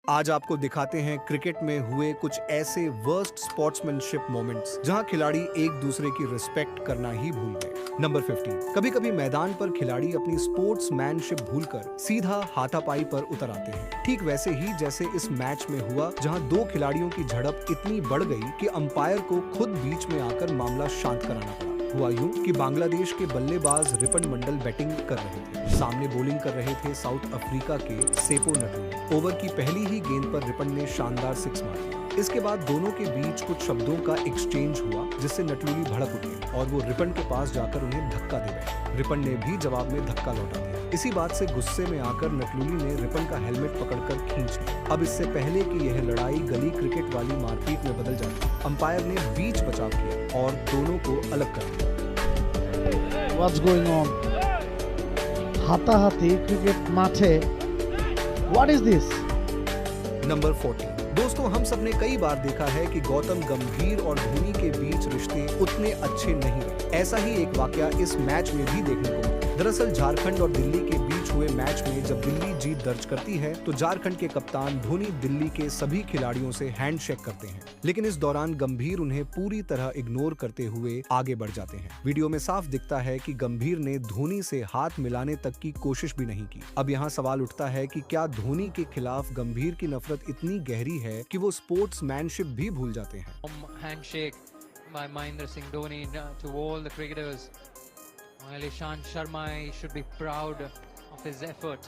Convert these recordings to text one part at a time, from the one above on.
आज आपको दिखाते हैं क्रिकेट में हुए कुछ ऐसे वर्स्ट स्पोर्ट्समैनशिप मोमेंट्स जहां खिलाड़ी एक दूसरे की रिस्पेक्ट करना ही भूल गए। नंबर 15। कभी कभी मैदान पर खिलाड़ी अपनी स्पोर्ट्समैनशिप भूलकर सीधा हाथापाई पर उतर आते हैं, ठीक वैसे ही जैसे इस मैच में हुआ जहां दो खिलाड़ियों की झड़प इतनी बढ़ गई कि अंपायर को खुद बीच में आकर मामला शांत कराना पड़ा। हुआ यूं कि बांग्लादेश के बल्लेबाज रिपन मंडल बैटिंग कर रहे थे, सामने बॉलिंग कर रहे थे साउथ अफ्रीका के सेपो नटू। ओवर की पहली ही गेंद पर रिपन ने शानदार सिक्स मार दिया। इसके बाद दोनों के बीच कुछ शब्दों का एक्सचेंज हुआ जिससे नटलूली भड़क उठे और वो रिपन के पास जाकर उन्हें धक्का दे बैठे। रिपन ने भी जवाब में धक्का लौटा दिया। इसी बात से गुस्से में आकर नटलूली ने रिपन का हेलमेट पकड़कर खींच लिया। अब इससे पहले कि यह लड़ाई गली क्रिकेट वाली मारपीट में बदल जाती, अंपायर ने बीच बचाव किया और दोनों को अलग कर दिया। What's going on? हाथाहाथी क्रिकेट माठे। What is this? नंबर 14। दोस्तों, हम सबने कई बार देखा है कि गौतम गंभीर और धोनी के बीच रिश्ते उतने अच्छे नहीं रहे। ऐसा ही एक वाकया इस मैच में भी देखने को मिला। दरअसल झारखंड और दिल्ली के बीच हुए मैच में जब दिल्ली जीत दर्ज करती है तो झारखंड के कप्तान धोनी दिल्ली के सभी खिलाड़ियों से हैंडशेक करते हैं, लेकिन इस दौरान गंभीर उन्हें पूरी तरह इग्नोर करते हुए आगे बढ़ जाते हैं। वीडियो में साफ दिखता है कि गंभीर ने धोनी से हाथ मिलाने तक की कोशिश भी नहीं की। अब यहाँ सवाल उठता है कि क्या धोनी के खिलाफ गंभीर की नफरत इतनी गहरी है कि वो स्पोर्ट्समैनशिप भी भूल जाते हैं। Handshake by Mahendra Singh Dhoni to all the cricketers. Well, Ishant Sharma, he should be proud of his effort.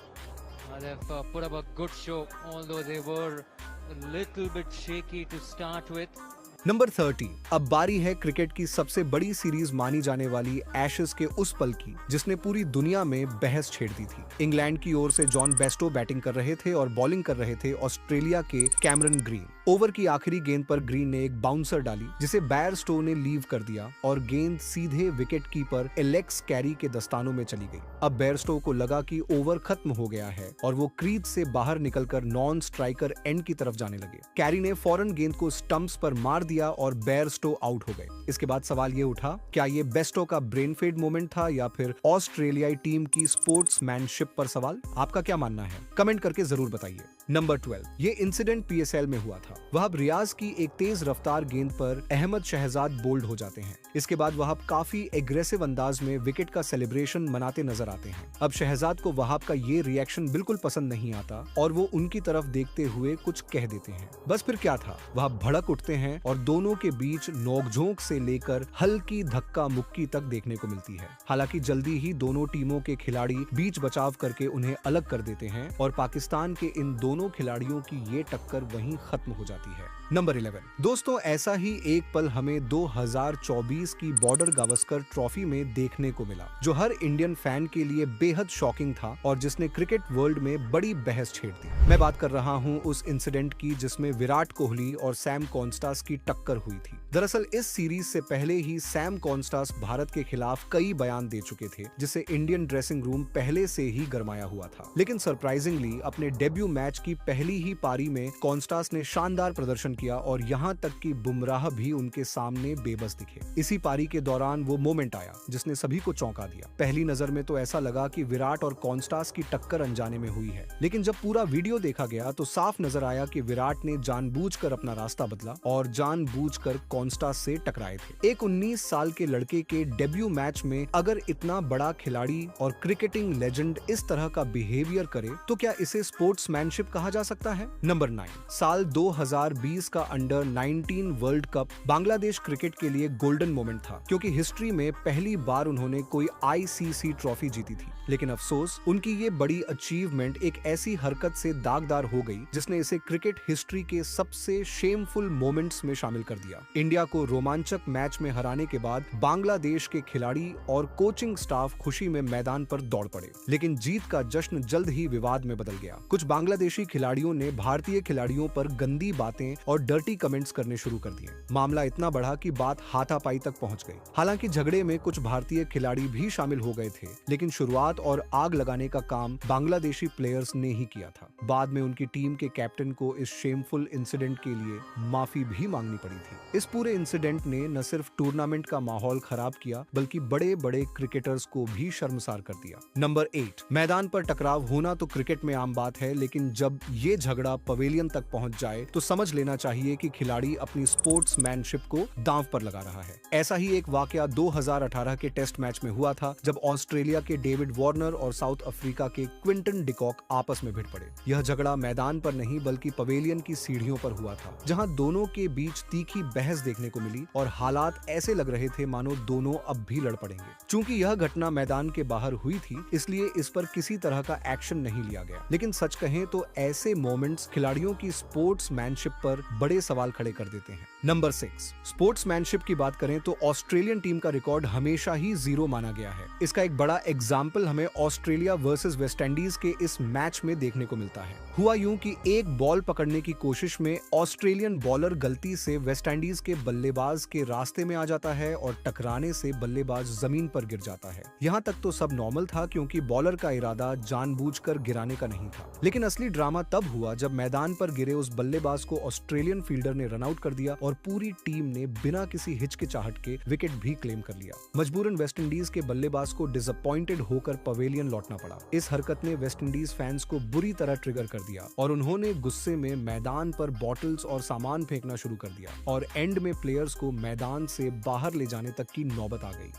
They've put up a good show, although they were a little bit shaky to start with. Number 30। अब बारी है cricket की सबसे बड़ी series मानी जाने वाली Ashes के उस पल की जिसने पूरी दुनिया में बहस छेड़ दी थी। इंग्लैंड की ओर से जॉन बेस्टो बैटिंग कर रहे थे और बॉलिंग कर रहे थे ऑस्ट्रेलिया के कैमरन ग्रीन। ओवर की आखिरी गेंद पर ग्रीन ने एक बाउंसर डाली जिसे बेयरस्टो ने लीव कर दिया और गेंद सीधे विकेट कीपर एलेक्स कैरी के दस्तानों में चली गई। अब बेयरस्टो को लगा कि ओवर खत्म हो गया है और वो क्रीज से बाहर निकलकर नॉन स्ट्राइकर एंड की तरफ जाने लगे। कैरी ने फौरन गेंद को स्टंप्स पर मार दिया और बेयरस्टो आउट हो गए। इसके बाद सवाल ये उठा, क्या ये बेस्टो का ब्रेन फेड मोमेंट था या फिर ऑस्ट्रेलियाई टीम की स्पोर्ट्समैनशिप पर सवाल? आपका क्या मानना है? कमेंट करके जरूर बताइए। नंबर 12। ये इंसिडेंट पीएसएल में हुआ था। वहाब रियाज की एक तेज रफ्तार गेंद पर अहमद शहजाद बोल्ड हो जाते हैं। इसके बाद वहाब काफी एग्रेसिव अंदाज में विकेट का सेलिब्रेशन मनाते नजर आते हैं। अब शहजाद को वहाब का ये रिएक्शन बिल्कुल पसंद नहीं आता और वो उनकी तरफ देखते हुए कुछ कह देते हैं। बस फिर क्या था, वहाब भड़क उठते हैं और दोनों के बीच नोकझोंक से लेकर हल्की धक्का मुक्की तक देखने को मिलती है। हालांकि जल्दी ही दोनों टीमों के खिलाड़ी बीच बचाव करके उन्हें अलग कर देते हैं और पाकिस्तान के इन दोनों खिलाड़ियों की ये टक्कर वहीं खत्म हो जाती है। नंबर 11। दोस्तों, ऐसा ही एक पल हमें 2024 की बॉर्डर गावस्कर ट्रॉफी में देखने को मिला, जो हर इंडियन फैन के लिए बेहद शॉकिंग था और जिसने क्रिकेट वर्ल्ड में बड़ी बहस छेड़ दी। मैं बात कर रहा हूं उस इंसिडेंट की जिसमें विराट कोहली और सैम कॉन्स्टास की टक्कर हुई थी। दरअसल इस सीरीज से पहले ही सैम कॉन्स्टास भारत के खिलाफ कई बयान दे चुके थे, जिससे इंडियन ड्रेसिंग रूम पहले से ही गरमाया हुआ था। लेकिन सरप्राइजिंगली अपने डेब्यू मैच की पहली ही पारी में कॉन्स्टास ने शानदार प्रदर्शन किया और यहां तक कि बुमराह भी उनके सामने बेबस दिखे। इसी पारी के दौरान वो मोमेंट आया जिसने सभी को चौंका दिया। पहली नजर में तो ऐसा लगा कि विराट और कॉन्स्टास की टक्कर अनजाने में हुई है, लेकिन जब पूरा वीडियो देखा गया तो साफ नजर आया कि विराट ने जानबूझकर अपना रास्ता बदला और जानबूझकर कॉन्स्टास से टकराए थे। एक 19 साल के लड़के के डेब्यू मैच में अगर इतना बड़ा खिलाड़ी और क्रिकेटिंग लेजेंड इस तरह का बिहेवियर करे तो क्या इसे स्पोर्ट्समैनशिप कहा जा सकता है? नंबर 9। साल 2020 का under 19 world cup Bangladesh cricket के लिए गोल्डन मोमेंट था, क्योंकि हिस्ट्री में पहली बार उन्होंने कोई आईसीसी ट्रॉफी जीती थी। लेकिन अफसोस, उनकी ये बड़ी अचीवमेंट एक ऐसी हरकत से दागदार हो गई जिसने इसे क्रिकेट हिस्ट्री के सबसे शेमफुल मोमेंट्स में शामिल कर दिया। इंडिया को रोमांचक मैच में हराने के बाद बांग्लादेश के खिलाड़ी और कोचिंग स्टाफ खुशी में मैदान पर दौड़ पड़े, लेकिन जीत का जश्न जल्द ही विवाद में बदल गया। कुछ बांग्लादेशी खिलाड़ियों ने भारतीय खिलाड़ियों पर गंदी बातें और डर्टी कमेंट्स करने शुरू कर दिए। मामला इतना बढ़ा कि बात हाथापाई तक पहुंच गई। हालांकि झगड़े में कुछ भारतीय खिलाड़ी भी शामिल हो गए थे, लेकिन शुरुआत और आग लगाने का काम बांग्लादेशी प्लेयर्स ने ही किया था। बाद में उनकी टीम के कैप्टन को इस शेमफुल इंसिडेंट के लिए माफी भी मांगनी पड़ी थी। इस पूरे इंसिडेंट ने न सिर्फ टूर्नामेंट का माहौल खराब किया बल्कि बड़े बड़े क्रिकेटर्स को भी शर्मसार कर दिया। नंबर 8। मैदान पर टकराव होना तो क्रिकेट में आम बात है, लेकिन जब जब ये झगड़ा पवेलियन तक पहुंच जाए तो समझ लेना चाहिए कि खिलाड़ी अपनी स्पोर्ट्समैनशिप को दांव पर लगा रहा है। ऐसा ही एक वाकया 2018 के टेस्ट मैच में हुआ था, जब ऑस्ट्रेलिया के डेविड वार्नर और साउथ अफ्रीका के क्विंटन डिकॉक आपस में भिड़ पड़े। यह झगड़ा मैदान पर नहीं बल्कि पवेलियन की सीढ़ियों पर हुआ था, जहां दोनों के बीच तीखी बहस देखने को मिली और हालात ऐसे लग रहे थे मानो दोनों अब भी लड़ पड़ेंगे। चूंकि यह घटना मैदान के बाहर हुई थी, इसलिए इस पर किसी तरह का एक्शन नहीं लिया गया। लेकिन सच कहें तो ऐसे मोमेंट्स खिलाड़ियों की स्पोर्ट्समैनशिप पर बड़े सवाल खड़े कर देते हैं। नंबर 6, स्पोर्ट्समैनशिप की बात करें तो ऑस्ट्रेलियन टीम का रिकॉर्ड हमेशा ही 0 माना गया है। इसका एक बड़ा एग्जाम्पल हमें ऑस्ट्रेलिया वर्सेस वेस्टइंडीज के इस मैच में देखने को मिलता है। हुआ यूं कि एक बॉल पकड़ने की कोशिश में ऑस्ट्रेलियन बॉलर गलती से वेस्टइंडीज के बल्लेबाज के रास्ते में आ जाता है और टकराने से बल्लेबाज जमीन पर गिर जाता है। यहाँ तक तो सब नॉर्मल था, क्योंकि बॉलर का इरादा जानबूझकर गिराने का नहीं था। लेकिन असली ड्रामा तब हुआ जब मैदान पर गिरे उस बल्लेबाज को ऑस्ट्रेलियन फील्डर ने रन आउट कर दिया और पूरी टीम ने बिना किसी हिचकिचाहट के विकेट भी क्लेम कर लिया। मजबूरन वेस्टइंडीज के बल्लेबाज को डिसअपॉइंटेड होकर पवेलियन लौटना पड़ा। इस हरकत ने वेस्टइंडीज फैंस को बुरी तरह ट्रिगर कर दिया और उन्होंने गुस्से में मैदान पर बॉटल्स और सामान फेंकना शुरू कर दिया और एंड में प्लेयर्स को मैदान से बाहर ले जाने तक की नौबत आ गई।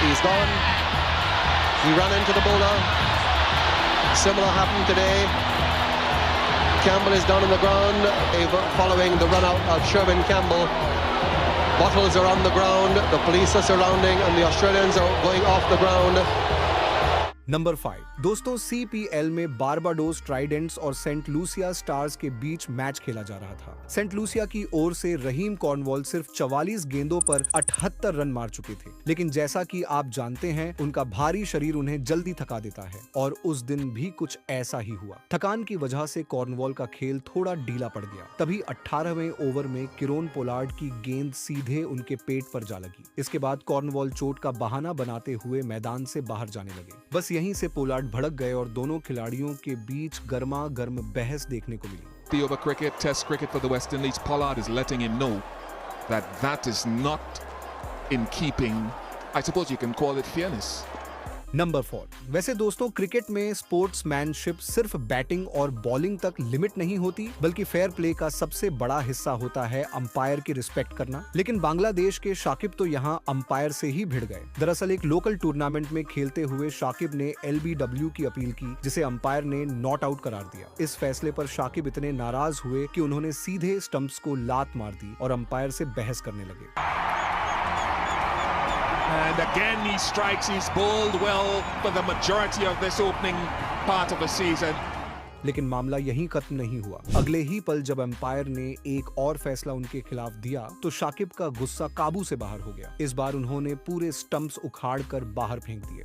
He's gone. He ran into the bowler. Similar happened today. Campbell is down on the ground following the run out of Sherwin Campbell. Bottles are on the ground, the police are surrounding and the Australians are going off the ground. Number 5, दोस्तों CPL में Barbados tridents और Saint Lucia stars के बीच match खेला जा रहा था। Saint Lucia की ओर से रहीम कॉर्नवॉल सिर्फ 44 गेंदों पर 78 रन मार चुके थे, लेकिन जैसा कि आप जानते हैं उनका भारी शरीर उन्हें जल्दी थका देता है और उस दिन भी कुछ ऐसा ही हुआ। थकान की वजह से कॉर्नवॉल का खेल थोड़ा ढीला पड़ गया। तभी 18वें ओवर में किरोन पोलार्ड की गेंद सीधे उनके पेट पर जा लगी। इसके बाद कॉर्नवॉल चोट का बहाना बनाते हुए मैदान से बाहर जाने लगे। बस यहीं से पोलार्ड भड़क गए और दोनों खिलाड़ियों के बीच गर्मा गर्म बहस देखने को मिली। The over cricket, Test cricket for the West Indies, Pollard is letting him know that is not in keeping. I suppose you can call it fairness. Number 4, वैसे दोस्तों क्रिकेट में स्पोर्ट्समैनशिप सिर्फ बैटिंग और बॉलिंग तक limit नहीं होती, बल्कि fair play का सबसे बड़ा हिस्सा होता है अंपायर की रिस्पेक्ट करना। लेकिन बांग्लादेश के शाकिब तो यहाँ अंपायर से ही भिड़ गए। दरअसल एक लोकल टूर्नामेंट में खेलते हुए शाकिब ने LBW की अपील की, जिसे अंपायर ने नॉट आउट करार दिया। इस फैसले पर शाकिब इतने नाराज हुए कि उन्होंने सीधे स्टंप्स को लात मार दी और अंपायर से बहस करने लगे। And again he strikes, he's bowled well for the majority of this opening part of the season. लेकिन मामला यहीं खत्म नहीं हुआ। अगले ही पल जब अंपायर ने एक और फैसला उनके खिलाफ दिया तो शाकिब का गुस्सा काबू से बाहर हो गया। इस बार उन्होंने पूरे स्टंप्स उखाड़ कर बाहर फेंक दिए।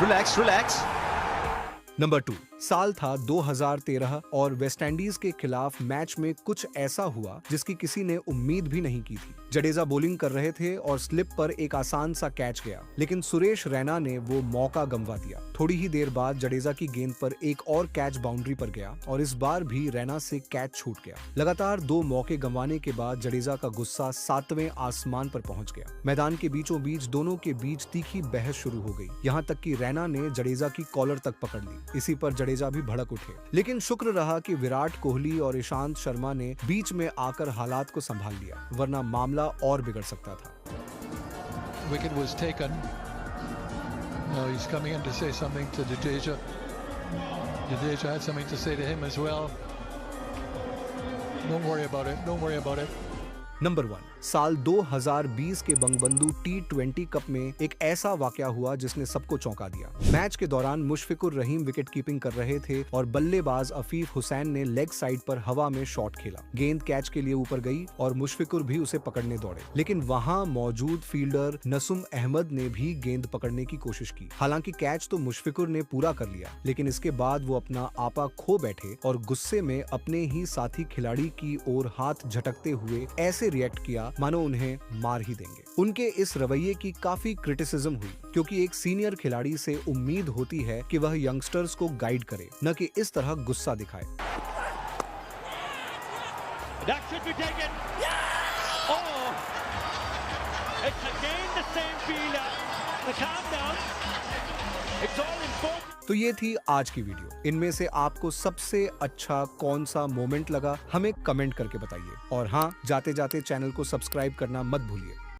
Relax, relax. नंबर 2, साल था 2013 और वेस्टइंडीज के खिलाफ मैच में कुछ ऐसा हुआ जिसकी किसी ने उम्मीद भी नहीं की थी। जडेजा बॉलिंग कर रहे थे और स्लिप पर एक आसान सा कैच गया, लेकिन सुरेश रैना ने वो मौका गंवा दिया। थोड़ी ही देर बाद जडेजा की गेंद पर एक और कैच बाउंड्री पर गया और इस बार भी रैना से कैच छूट गया। लगातार 2 मौके गंवाने के बाद जडेजा का गुस्सा 7वें आसमान पर पहुंच गया। मैदान के बीचों बीच दोनों के बीच तीखी बहस शुरू हो गई, यहाँ तक कि रैना ने जडेजा की कॉलर तक पकड़ ली। इसी पर जडेजा भी भड़क उठे, लेकिन शुक्र रहा कि विराट कोहली और ईशांत शर्मा ने बीच में आकर हालात को संभाल लिया, वरना मामला और बिगड़ सकता था। Wicket was taken. Now he's coming in to say something to Jadeja. Jadeja had something to say to him as well. Don't worry about it. Don't worry about it. Number 1, साल 2020 के बंगबंधु T20 कप में एक ऐसा वाकया हुआ जिसने सबको चौंका दिया। मैच के दौरान मुशफिकुर रहीम विकेट कीपिंग कर रहे थे और बल्लेबाज अफीफ हुसैन ने लेग साइड पर हवा में शॉट खेला। गेंद कैच के लिए ऊपर गई और मुशफिकुर भी उसे पकड़ने दौड़े, लेकिन वहां मौजूद फील्डर नसुम अहमद ने भी गेंद पकड़ने की कोशिश की। हालांकि कैच तो मुशफिकुर ने पूरा कर लिया, लेकिन इसके बाद वो अपना आपा खो बैठे और गुस्से में अपने ही साथी खिलाड़ी की ओर हाथ झटकते हुए ऐसे रिएक्ट किया मानो उन्हें मार ही देंगे। उनके इस रवैये की काफी क्रिटिसिज्म हुई, क्योंकि एक सीनियर खिलाड़ी से उम्मीद होती है कि वह यंगस्टर्स को गाइड करे, न कि इस तरह गुस्सा दिखाए। That should be taken. Oh, it's again the same fielder. Calm down. It's all important. तो ये थी आज की वीडियो। इनमें से आपको सबसे अच्छा कौन सा मोमेंट लगा, हमें कमेंट करके बताइए। और हाँ, जाते जाते चैनल को सब्सक्राइब करना मत भूलिए।